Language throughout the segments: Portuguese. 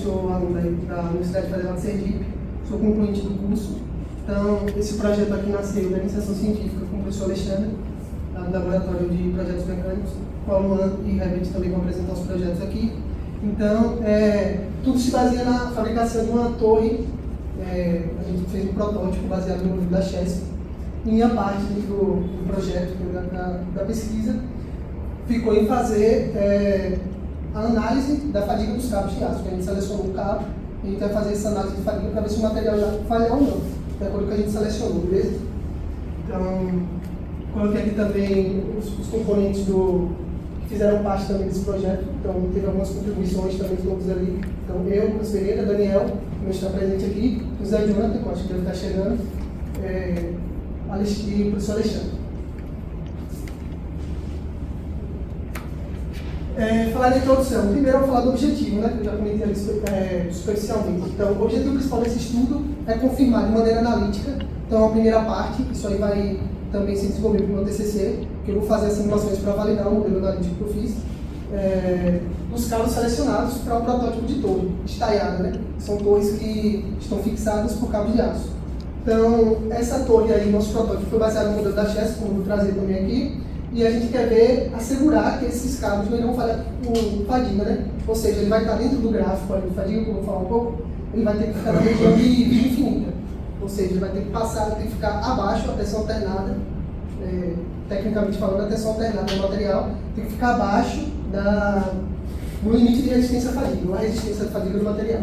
sou aluno da Universidade Federal de Sergipe, sou concluinte do curso. Então, esse projeto aqui nasceu da iniciação científica com o professor Alexandre, do Laboratório de Projetos Mecânicos. O Luan e Herbert também vão apresentar os projetos aqui. Então, tudo se baseia na fabricação de uma torre. A gente fez um protótipo baseado no modelo da Chesf. Minha parte do projeto, da pesquisa, ficou em fazer a análise da fadiga dos cabos de aço. A gente selecionou o cabo, a gente vai fazer essa análise de fadiga para ver se o material já falhar ou não, de acordo com o que a gente selecionou, beleza? Então, coloquei aqui também os componentes que fizeram parte também desse projeto. Então, teve algumas contribuições também todos ali. Então, eu, Lucas Pereira, Daniel, que não está presente aqui, José Jonathan, que eu acho que deve estar chegando, e o professor Alexandre. Falar da introdução. Primeiro eu vou falar do objetivo, né, que eu já comentei ali superficialmente. Então, o objetivo principal desse estudo é confirmar de maneira analítica. Então, a primeira parte, isso aí vai também ser desenvolvido no meu TCC, que eu vou fazer as simulações para validar o modelo analítico que eu fiz, dos cabos selecionados para o protótipo de torre, estaiada, né? São torres que estão fixadas por cabos de aço. Então, essa torre aí, nosso protótipo, foi baseado no modelo da Chesf, como eu vou trazer também aqui, e a gente quer assegurar que esses cabos não irão falhar com fadiga, né? Ou seja, ele vai estar dentro do gráfico ali de fadiga, como eu vou falar um pouco, ele vai ter que ficar na região de vida infinita. Ou seja, ele vai ter que passar, tem que ficar abaixo da tensão alternada, tecnicamente falando, a tensão alternada do material tem que ficar abaixo no limite de resistência à fadiga, não é a resistência à fadiga do material.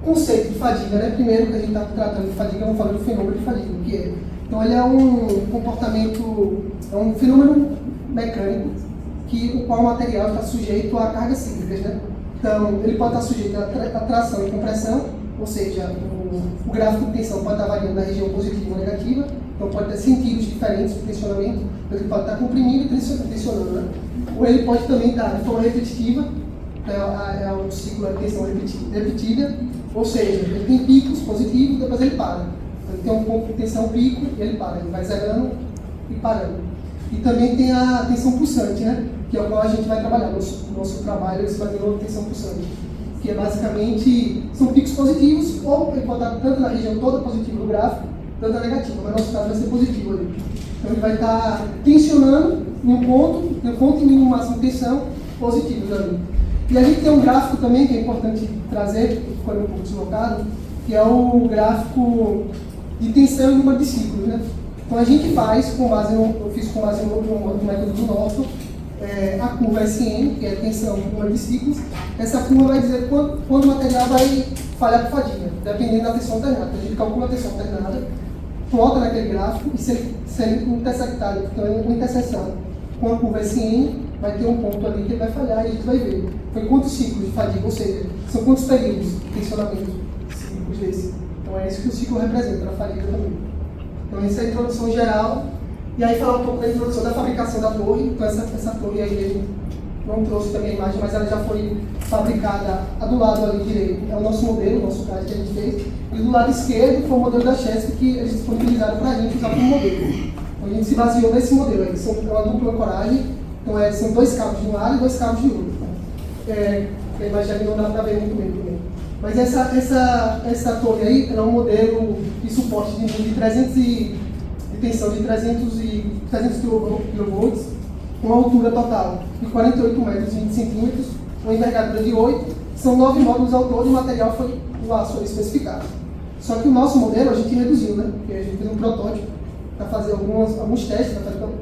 Conceito de fadiga, né? Primeiro que a gente está tratando de fadiga, vamos falar do fenômeno de fadiga, o que é. Então, ele é um comportamento, é um fenômeno mecânico o qual o material está sujeito a cargas cíclicas, né? Então, ele pode estar sujeito a tração e compressão, ou seja, o gráfico de tensão pode estar variando na região positiva ou negativa, então pode ter sentidos diferentes de tensionamento, então ele pode estar comprimindo e tensionando, né? Ou ele pode também estar de forma repetitiva, é o ciclo de tensão repetida, ou seja, ele tem picos positivos e depois ele para. Ele tem um ponto de tensão pico e ele para, ele vai zerando e parando. E também tem a tensão pulsante, né? Que é o qual a gente vai trabalhar. Nosso trabalho é fazer uma tensão pulsante, que é basicamente, são picos positivos, ou ele pode estar tanto na região toda positiva do gráfico, tanto na negativa, mas nosso caso vai ser positivo ali. Então ele vai estar tensionando em um ponto e mínimo máximo de tensão positivos ali. E a gente tem um gráfico também que é importante trazer, que ficou um pouco deslocado, que é o gráfico de tensão em número de ciclos, né? Então a gente faz, eu fiz com base no método do Norton, a curva SN, que é a tensão em número de ciclos. Essa curva vai dizer quando o material vai falhar por fadiga, dependendo da tensão alternada. Então, a gente calcula a tensão alternada, plota naquele gráfico, e se ele intersectar, então uma interseção com a curva SN, vai ter um ponto ali que ele vai falhar e a gente vai ver. Foi quantos ciclos de fadiga, ou seja, são quantos períodos de tensionamento ciclos desse. Então é isso que o ciclo representa, a fadiga também. Então essa é a introdução geral. E aí falar um pouco da introdução da fabricação da torre. Então essa torre aí ele não trouxe também a imagem, mas ela já foi fabricada do lado ali direito. É o nosso modelo, o nosso CAD que a gente fez. E do lado esquerdo foi o modelo da Chesf que eles disponibilizaram para a gente usar como modelo. Então a gente se baseou nesse modelo aí. É uma dupla ancoragem. Então são 2 cabos de um lado e 2 cabos de outro. A imagem ali não dá para ver muito bem também. Mas essa torre aí é um modelo de suporte de 300 de tensão de 300 kV, com uma altura total de 48 metros e 20 centímetros, uma envergadura de 8, são 9 módulos ao todo e o material foi o aço especificado. Só que o nosso modelo a gente reduziu, né? Porque a gente fez um protótipo para fazer alguns testes,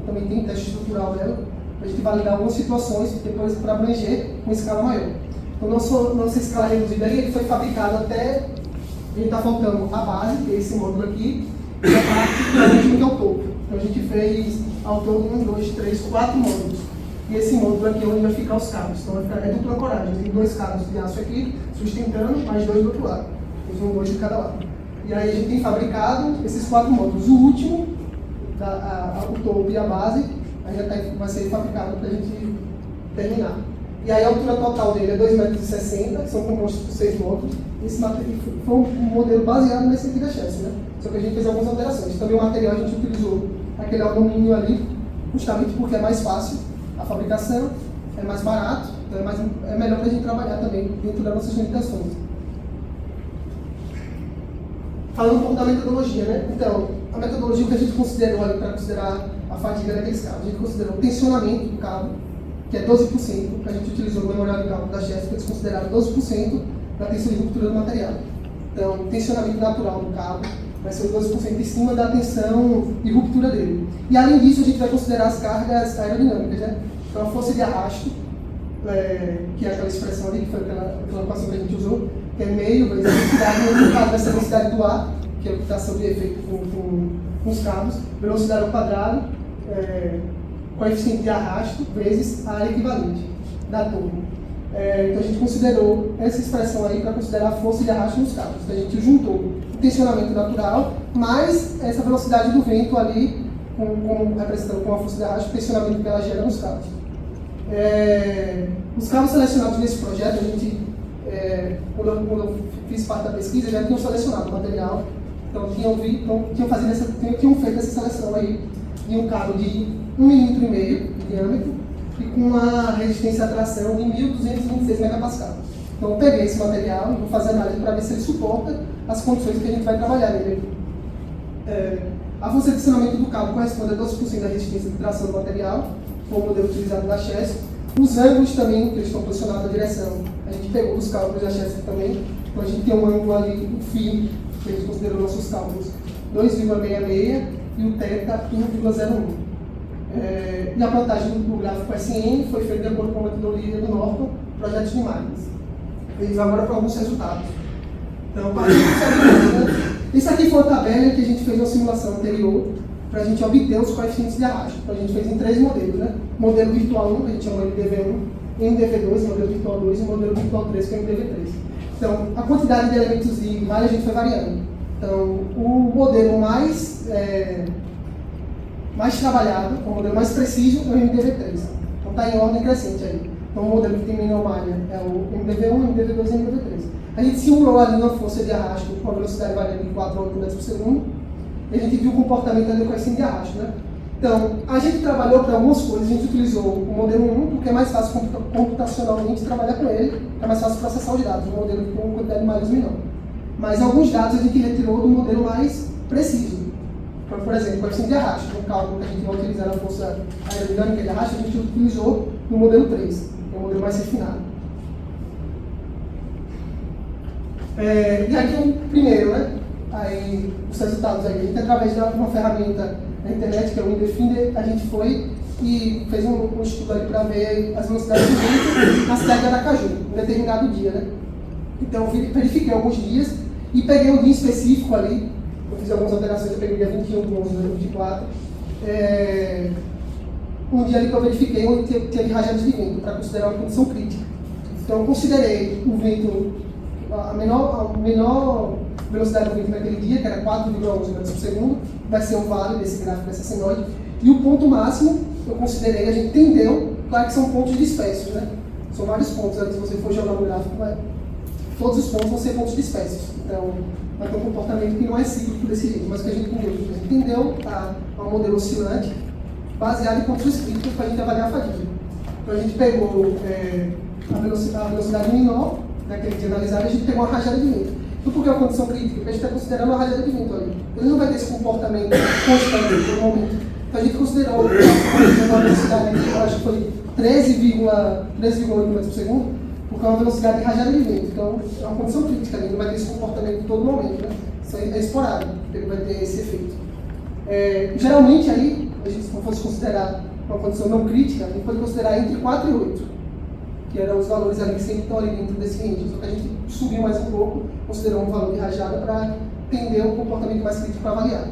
também tem teste estrutural dela, para a gente validar algumas situações, depois para abranger uma escala maior. Então, nossa escala reduzida aí, ele foi fabricado até, a gente está faltando a base, que é esse módulo aqui, e a parte que é o topo. Então, a gente fez ao todo 1, 2, 3, 4 módulos. E esse módulo aqui é onde vai ficar os cabos. Então, vai ficar, dupla ancoragem. Tem 2 cabos de aço aqui, sustentando, mais 2 do outro lado. Tem 2 de cada lado. E aí, a gente tem fabricado esses 4 módulos. O último, o topo e a base, ainda vai ser fabricado para a gente terminar. E aí a altura total dele é 2,60 metros, que são compostos por 6 módulos. Esse foi um modelo baseado nesse aqui da Chesf, né? Só que a gente fez algumas alterações. Também o material a gente utilizou aquele alumínio ali, justamente porque é mais fácil a fabricação, é mais barato, Então é melhor para a gente trabalhar também dentro das nossas limitações. Falando um pouco da metodologia, né? Então, a metodologia que a gente considerou ali para considerar a fadiga daqueles cabos, a gente considerou o tensionamento do cabo, que é 12%, que a gente utilizou no memorial de cálculo da Chess, eles consideraram 12% da tensão de ruptura do material. Então, o tensionamento natural do cabo vai ser 12% em cima da tensão de ruptura dele. E além disso, a gente vai considerar as cargas aerodinâmicas, né? Então, a força de arrasto, que é aquela expressão ali, que foi aquela equação que a gente usou, que é meio vezes a velocidade, no caso dessa velocidade do ar, que é o que está sob efeito com os cabos, velocidade ao quadrado, coeficiente de arrasto, vezes a área equivalente da torre. Então a gente considerou essa expressão aí para considerar a força de arrasto nos cabos. Então a gente juntou o tensionamento natural, mais essa velocidade do vento ali, representando com a força de arrasto, o tensionamento que ela gera nos cabos. Os cabos selecionados nesse projeto, a gente, quando eu fiz parte da pesquisa, já tinham selecionado o material, então tinham feito essa seleção aí de um cabo de 1,5 mm de diâmetro e com uma resistência à tração de 1.226 megapascal. Então eu peguei esse material e vou fazer análise para ver se ele suporta as condições que a gente vai trabalhar nele. A força de tensionamento do cabo corresponde a 12% da resistência de tração do material, foi o modelo utilizado da Chess. Os ângulos também, que eles estão posicionados na direção, a gente pegou os cálculos da Chess também. Então a gente tem um ângulo ali, o φ, que a gente considerou nossos cálculos, 2,66 e o θ 1,01. E a plotagem do gráfico SN foi feita de acordo com a metodologia do Norton, projetos de imagens. Eles agora para alguns resultados. Então, isso aqui foi a tabela que a gente fez na simulação anterior para a gente obter os coeficientes de arrasto. Então, a gente fez em 3 modelos, né? Modelo virtual 1, que a gente chama de MDV1, MDV2, modelo virtual 2 e modelo virtual 3, que é MDV3. Então, a quantidade de elementos de malha a gente foi variando. Então, o modelo mais trabalhado, o modelo mais preciso é o MDV3. Então está em ordem crescente aí. Então o modelo que tem menor malha é o MDV1, MDV2 e MDV3. A gente simulou ali uma força de arrasto com a velocidade variando de 4 a 8 metros por segundo. E a gente viu o comportamento da coeficiente de arrasto, né? Então, a gente trabalhou para algumas coisas, a gente utilizou o modelo 1, porque é mais fácil computacionalmente trabalhar com ele, é mais fácil processar os dados, um modelo com quantidade de malhas menor. Mas alguns dados a gente retirou do modelo mais preciso. Então, por exemplo, o coeficiente de arrasto, no cálculo que a gente vai utilizar na força aerodinâmica de arrasto, a gente utilizou no modelo 3, que é o modelo mais refinado. E aqui o primeiro, né? Aí, os resultados aí, a gente, através de uma ferramenta na internet, que é o Windfinder, a gente foi e fez um estudo ali para ver as velocidades do vento na cidade de Aracaju, em determinado dia, né? Então, eu verifiquei alguns dias e peguei um dia específico ali. Eu fiz algumas alterações, eu peguei o dia 21 de 11 de 24. Um dia ali que eu verifiquei onde teve rajadas de vento, para considerar uma condição crítica. Então eu considerei o vento, a menor velocidade do vento naquele dia, que era 4,11 metros por segundo, vai ser o vale desse gráfico, dessa senoide. E o ponto máximo, eu considerei, a gente entendeu, claro que são pontos dispersos, né? São vários pontos ali, se você for jogar no gráfico, todos os pontos vão ser pontos dispersos. Então, vai ter um comportamento que não é cíclico desse jeito, mas que a gente entendeu um modelo oscilante baseado em pontos escritos para a gente avaliar a fadiga. Então a gente pegou a velocidade menor naquele dia analisado, a gente pegou uma rajada de vento. Então por que é uma condição crítica? Porque a gente está considerando uma rajada de vento ali. Ele não vai ter esse comportamento constante por momento. Então a gente considerou uma velocidade aqui, eu acho que foi 13,8 metros por segundo, porque é uma velocidade de rajada de vento. Então, é uma condição crítica, ele não vai ter esse comportamento em todo momento, né? Isso é esporádico, ele vai ter esse efeito. Geralmente, aí, a gente, se não fosse considerar uma condição não crítica, a gente pode considerar entre 4 e 8, que eram os valores ali que sempre estão ali dentro desse range. Só que a gente subiu mais um pouco, considerou um valor de rajada para entender o comportamento mais crítico para avaliar.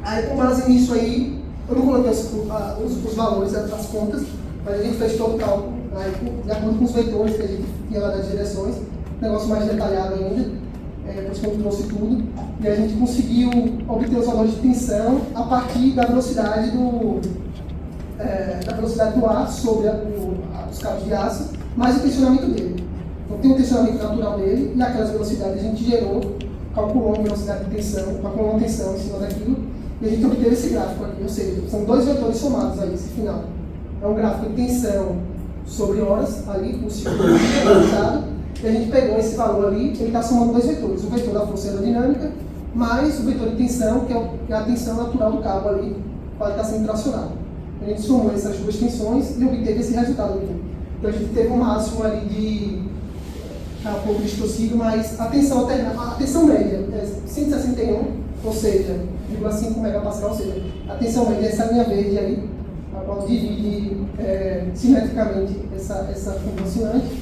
Aí, com base nisso aí, eu não coloquei os valores, as contas, mas a gente fez todo o cálculo, aí, de acordo com os vetores que a gente tinha lá das direções, um negócio mais detalhado ainda, por isso que eu trouxe tudo, e a gente conseguiu obter os valores de tensão a partir da velocidade do ar sobre os cabos de aço, mais o tensionamento dele. Então tem o tensionamento natural dele, e aquelas velocidades a gente gerou, calculou a velocidade de tensão, calculou uma tensão em cima daquilo, e a gente obteve esse gráfico aqui, ou seja, são dois vetores somados aí, esse final. É um gráfico de tensão sobre horas ali, o ciclo realizado, e a gente pegou esse valor ali, ele está somando dois vetores, o vetor da força aerodinâmica, mais o vetor de tensão, que é a tensão natural do cabo ali, para estar sendo tracionado. A gente somou essas duas tensões e obteve esse resultado aqui. Então a gente teve um máximo ali de, um pouco distorcido, mas a tensão média é 161, ou seja, 0,5 megapascal, ou seja, a tensão média é essa linha verde aí, a qual divide simetricamente essa curva oscilante,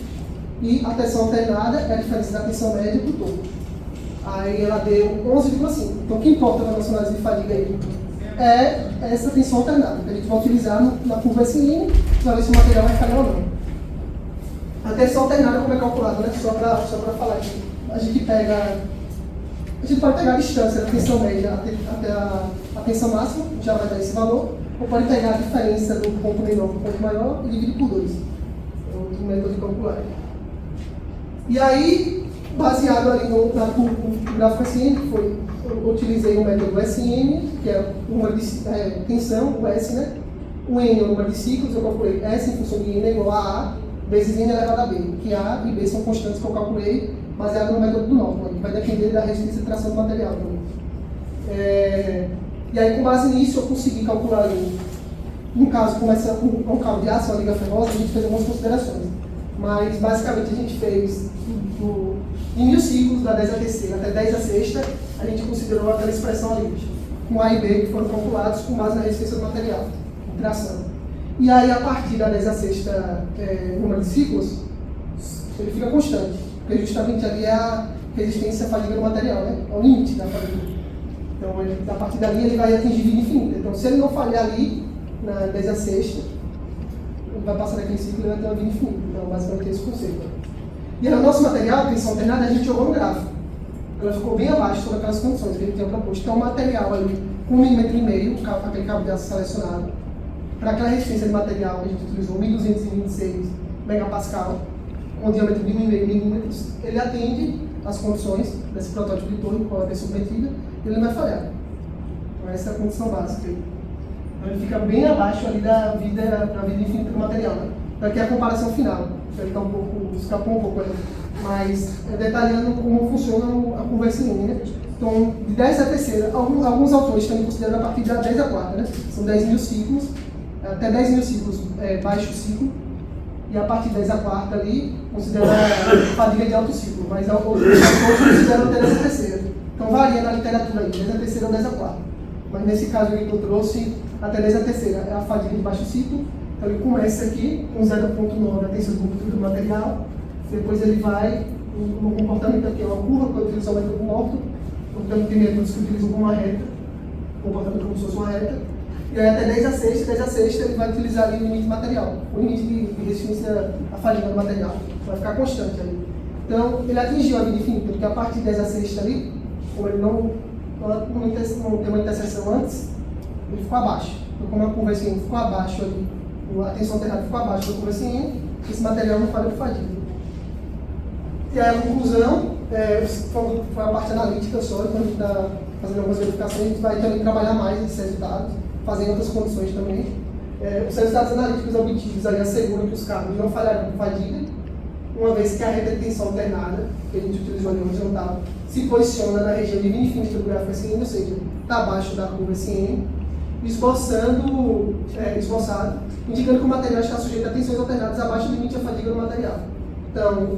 e a tensão alternada é a diferença da tensão média para o topo. Aí ela deu 11,5. Então o que importa na nossa análise de fadiga aí é essa tensão alternada, que a gente vai utilizar na curva SN para ver se o material vai falhar ou não. A tensão alternada como é calculada, né? Só para falar aqui. A gente pode pegar a distância da tensão média até a tensão máxima, já vai dar esse valor, ou pode pegar a diferença do ponto menor para o ponto maior e dividir por 2. É outro método de calcular. E aí, baseado ali no gráfico SN, eu utilizei o método SN, que é o número de tensão, o S, né? O N é o número de ciclos, eu calculei S em função de N é igual a A, vezes N elevado a B, que A e B são constantes que eu calculei, baseado no método do Norton, que vai depender da resistência de tração do material também. E aí, com base nisso, eu consegui calcular ali, no caso, começa com um cabo de aço, uma liga ferrosa, a gente fez algumas considerações. Mas, basicamente, a gente fez em 1000 ciclos, da 10 à terceira até 10 à sexta, a gente considerou aquela expressão ali, com A e B, que foram calculados com base na resistência do material, em tração. E aí, a partir da 10 à sexta número de ciclos, ele fica constante, porque justamente ali é a resistência à fadiga do material, né? É o limite da fadiga. Então, a partir dali, ele vai atingir vida infinita. Então, se ele não falhar ali, na 10 à sexta, ele vai passar daquele ciclo e vai ter uma vida infinita. Então, basicamente, é esse o conceito. E aí, o nosso material, tensão alternada, a gente jogou no gráfico. Ela ficou bem abaixo sobre aquelas condições que a gente tinha proposto. Então, o material ali, com 1,5 mm, aquele cabo de aço selecionado, para aquela resistência de material, a gente utilizou 1226 megapascal, com diâmetro de 1,5 mm, ele atende às condições desse protótipo de torre, qual vai ter submetida, e ele não vai falhar. Então, essa é a condição básica. Então, ele fica bem abaixo ali da vida infinita do material, né? Então, aqui é a comparação final. Ele está escapou um pouco ali. Mas, detalhando como funciona a curva SN, né? Então, de 10 à terceira, alguns autores também consideram a partir da 10 à quarta, né? São 10.000 ciclos, até 10.000 ciclos baixo ciclo, e a partir de 10 à quarta ali, considera fadiga de alto ciclo, mas outros autores consideram até 10 à terceira. Então, varia na literatura aí, 10 à terceira ou 10 à quarta. Mas nesse caso que eu trouxe, até 10 à terceira é a fadiga de baixo ciclo. Então, ele começa aqui com 0,9 a tensão de ruptura do material, depois ele vai no comportamento aqui, é uma curva que eu utilizo o método Norton, portanto tem métodos que utilizam como uma reta, comportamento como se fosse uma reta, e aí até 10 à sexta ele vai utilizar ali o limite material, o limite de resistência à fadiga do material, vai ficar constante ali. Então ele atingiu a vida infinita, porque a partir de 10 à sexta ali, como ele não tem uma interseção antes, ele ficou abaixo. Então como a curva SN ficou abaixo ali, a tensão alternada ficou abaixo da curva SN, esse material não falha de fadiga. E aí a conclusão, foi a parte analítica só, então a gente está fazendo algumas verificações, a gente vai também trabalhar mais esses resultados, fazendo outras condições também. Os resultados analíticos obtidos aí asseguram que os cabos não falharão com fadiga, uma vez que a reta de tensão alternada, que a gente utilizou ali horizontal, se posiciona na região de vida infinita do gráfico SN, ou seja, está abaixo da curva SN, esboçado, indicando que o material está sujeito a tensões alternadas abaixo do limite da fadiga do material. Então,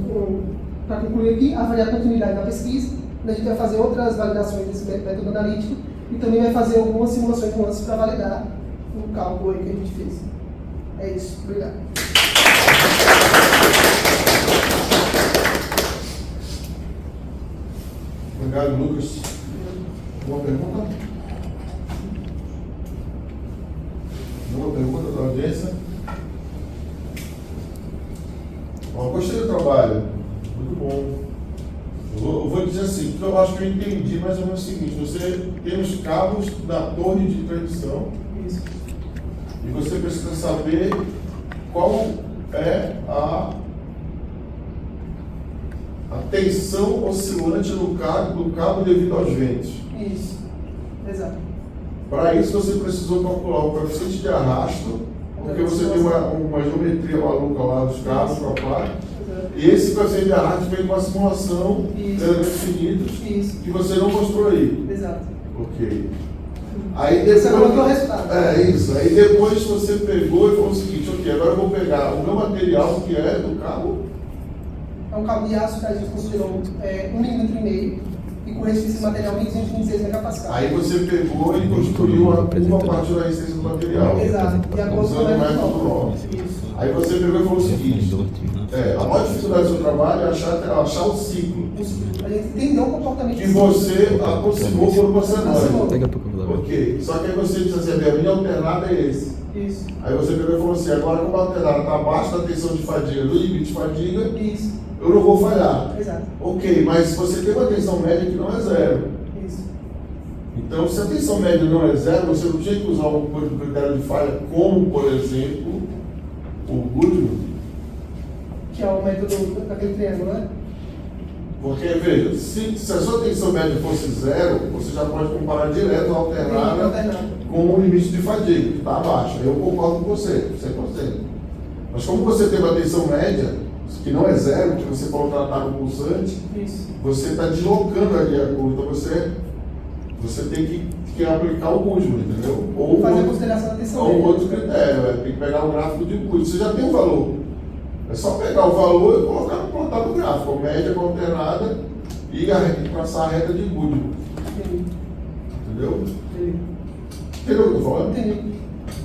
para concluir aqui, avaliar a continuidade da pesquisa, a gente vai fazer outras validações desse método analítico e também vai fazer algumas simulações de nuances para validar o cálculo aí que a gente fez. É isso. Obrigado. Obrigado, Lucas. Uma pergunta? Uma pergunta da audiência? Bom, gostei do trabalho. Muito bom. Eu vou dizer assim, porque eu acho que eu entendi mais ou menos o seguinte: você tem os cabos da torre de transmissão. Isso. E você precisa saber qual é a tensão oscilante do cabo devido aos ventos. Isso. Exato. Para isso você precisou calcular o coeficiente de arrasto Porque você tem uma geometria maluca lá dos cabos para a placa. Exato. E esse coeficiente de arraste vem com a simulação de Isso. elementos finitos Isso. que você não mostrou aí. Exato. Ok. Aí Você colocou o depois. resultado. É isso. Aí depois você pegou e falou o seguinte, ok, agora eu vou pegar o meu material que é do cabo. É um cabo de aço que a gente considerou 1,5 mm e com resistência de material 1.226 megapascal. Aí você pegou e construiu a curva a partir da resistência do material. Exato. De acordo com Usando o método novo. Isso. Aí você pegou e falou o seguinte, a maior dificuldade do seu trabalho é achar o ciclo A gente entendeu o comportamento que você aproximou por uma cenário. Daqui a pouco eu vou lá. Ok, só que aí você disse assim, a minha alternada é esse. Isso. Aí você pegou e falou assim, agora como a alternada está abaixo da tensão de fadiga, do limite de fadiga, Isso. eu não vou falhar. Exato. Ok, mas você tem uma tensão média que não é zero. Isso. Então, se a tensão média não é zero, você não tinha que usar um critério de falha, como, por exemplo, o Goodman. Que é o método daquele triângulo, né? Porque, veja, se a sua tensão média fosse zero, você já pode comparar direto a alternada com o limite de fadiga, que está abaixo. Eu concordo com você, 100%. Mas como você tem uma tensão média, que não é zero, que você pode tratar no pulsante, Isso. você está deslocando ali a curva. Então você tem que aplicar o Goodman, entendeu? Ou Fazer a consideração da tensão ou média. outro critério, tem que pegar o gráfico de Goodman. Você já tem o valor. É só pegar o valor e colocar no gráfico, a média com a alternada e passar a reta de Goodman. Entendi. Entendeu? Entendi. Entendeu o que eu tô falando? Entendi.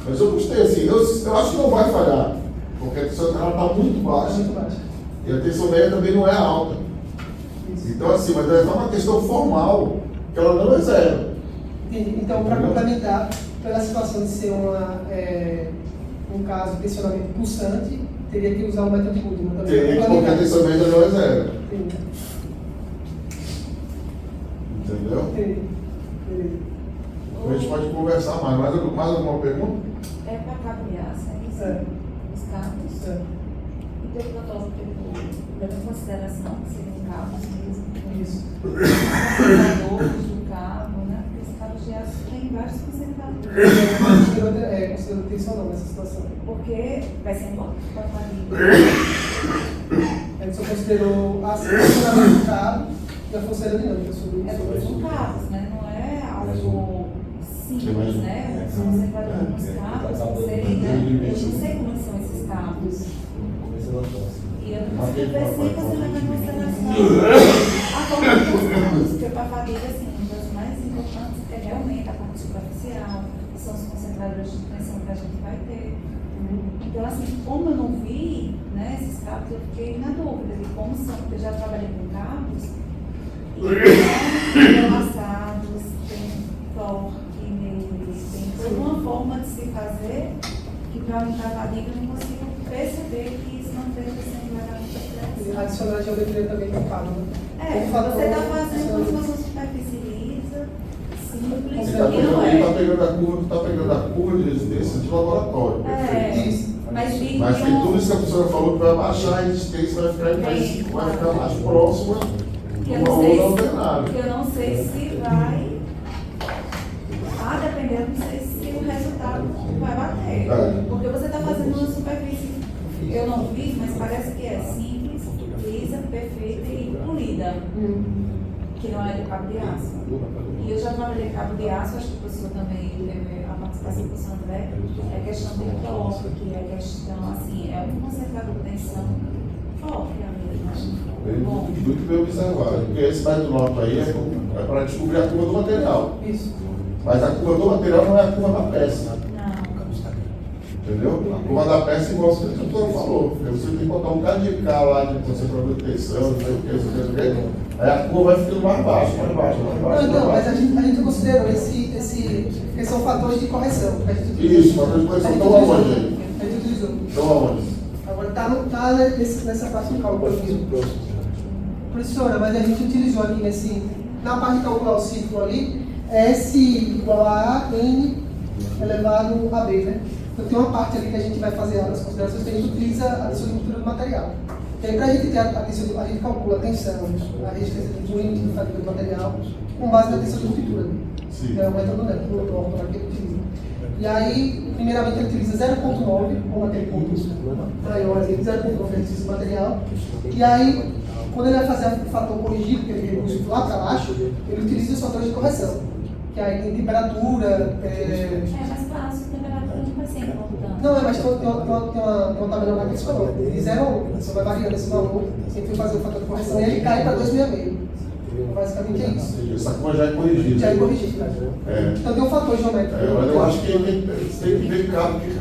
Mas eu gostei assim, eu acho que não vai falhar, porque a tensão está muito Tá baixa muito baixo. e a tensão média também não é alta. Isso. Então assim, mas é uma questão formal, que ela não é zero. Entendi. Então, para complementar, pela situação de ser um caso de tensionamento pulsante, teria que usar o método de Goodman também. Teria que, porque a tensão média não é zero. Entendi. Entendeu? Entendi. Beleza. A gente pode conversar mais. Mais alguma pergunta? É para cabo de aço, é isso? É. Os cabos. Certo. E teu protótipo leva em consideração que seriam cabos mesmo. Isso. Concentradores do cabo, né? Porque os cabos de aço têm vários concentradores. Considerou tensão não nessa situação. Porque vai ser importante para a família. A gente só considerou a funcionamento do cabo e a força aerodinâmica sobre É porque são cabos, né? Não é algo simples, né? Os concentradores nos cabos, não sei, né? Eu não sei como são esses cabos. E eu não consigo ver se você leva em consideração a forma dos cabos, porque para a família, assim, uma das mais importantes é realmente a parte superficial, que são os concentradores de tensão que a gente vai ter. Então, assim, como eu não vi, né, esses cabos, eu fiquei na dúvida de como são, porque eu já trabalhei com cabos, e são entrelaçados, tem torque neles, tem toda uma forma de se fazer, que para mim, para a família, eu não consigo perceber que isso não esteja sendo legalmente expresso. adicionar a geometria também no cabo, né? É, você está fazendo como se fosse uma superfície lisa, simples, Você e não é. está pegando a curva de resistência de laboratório. É, Isso. mas vi Mas que tem tudo isso que a professora falou que vai baixar a resistência, vai ficar mais próxima de eu uma não sei onda se, alternada. que eu não sei se vai, a depender, eu não sei se o resultado vai bater, É. porque você está fazendo uma superfície, eu não vi, mas parece que é simples, lisa, perfeita e polida, que não é de cabo de aço. E eu já trabalhei cabo de aço, acho que o professor também teve a participação do professor André, é questão de torque, é questão, assim, é um concentrador de tensão forte, bom. Muito bem observado. Porque esse método novo aí é para descobrir a curva do material. Isso. Mas a curva do material não é a curva da peça. Não. Entendeu? A curva da peça, igual você falou. Porque você tem que botar um bocado de K lá de concentrador de tensão, não sei o que, não sei o que. Aí a curva vai ficando mais baixa, mais baixa, mais baixa. Não, então, mais mas baixa. a gente considerou porque são fatores de correção. Que a gente utilizou. Isso, fatores de correção estão aonde aí? A gente utilizou. Estão aonde? Agora tá nessa parte do cálculo aqui. Professora, mas a gente utilizou aqui na parte de calcular o círculo ali, S igual a N elevado a B, né? Então tem uma parte ali que a gente vai fazer as considerações que a gente utiliza a desenvoltura do material. E aí, para a gente ter a tensão, a gente calcula a tensão, a resistência do limite de fadiga do material, com base na tensão de ruptura. É o método Norton que ele utiliza. E aí, primeiramente, ele utiliza 0,9 como aquele ponto maior, 0,9 de resistência do material. E aí, quando ele vai fazer o fator corrigido, que ele reduz lá para baixo, ele utiliza os fatores de correção. Que aí tem temperatura. Mas claro, se a temperatura não vai ser importante. Não, mas tem uma tabela lá que ele falou, de 0 a 1. Você vai variando esse valor, sempre foi fazer o fator de correção e ele cai para 2,5. Basicamente é isso. Essa curva já é corrigida. Já é corrigida. Então tem um fator geométrico. Mas eu acho que tem que ver que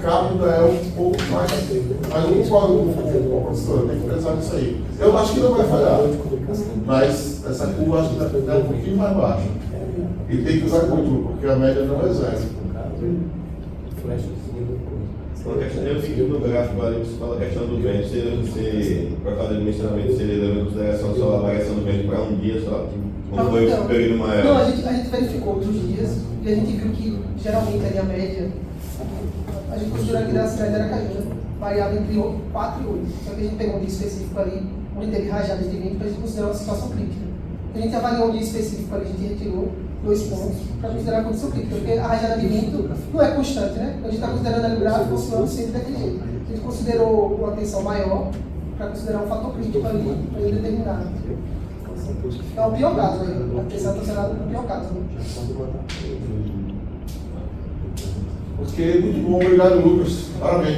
cabo é um pouco mais. Mas eu concordo com o professor, tem que pensar nisso aí. Eu acho que não vai falhar. Mas essa curva acho que está um pouquinho mais baixa. E tem que usar cultura, porque a média não é zero. Eu fico no gráfico ali, você fala a questão do vento. Você, para fazer o dimensionamento, você leva em consideração só a variação do vento para um dia só? Como foi o período maior? Não, a gente verificou outros dias e a gente viu que geralmente ali a média, a gente considerou que da cidade de Aracaju variava entre 4 e 8. Só que a gente pegou um dia específico ali, onde teve rajadas de vento, para a gente considerar uma situação crítica. A gente avaliou um dia específico ali, a gente retirou 2 pontos para considerar a condição crítica, porque a rajada de vento não é constante, né? A gente está considerando ali o gráfico oscilando sempre daquele jeito. A gente considerou uma tensão maior para considerar um fator crítico ali, para ele determinar. É o pior caso aí, a tensão está considerada o pior caso. Ok, muito bom, obrigado, Lucas. Parabéns.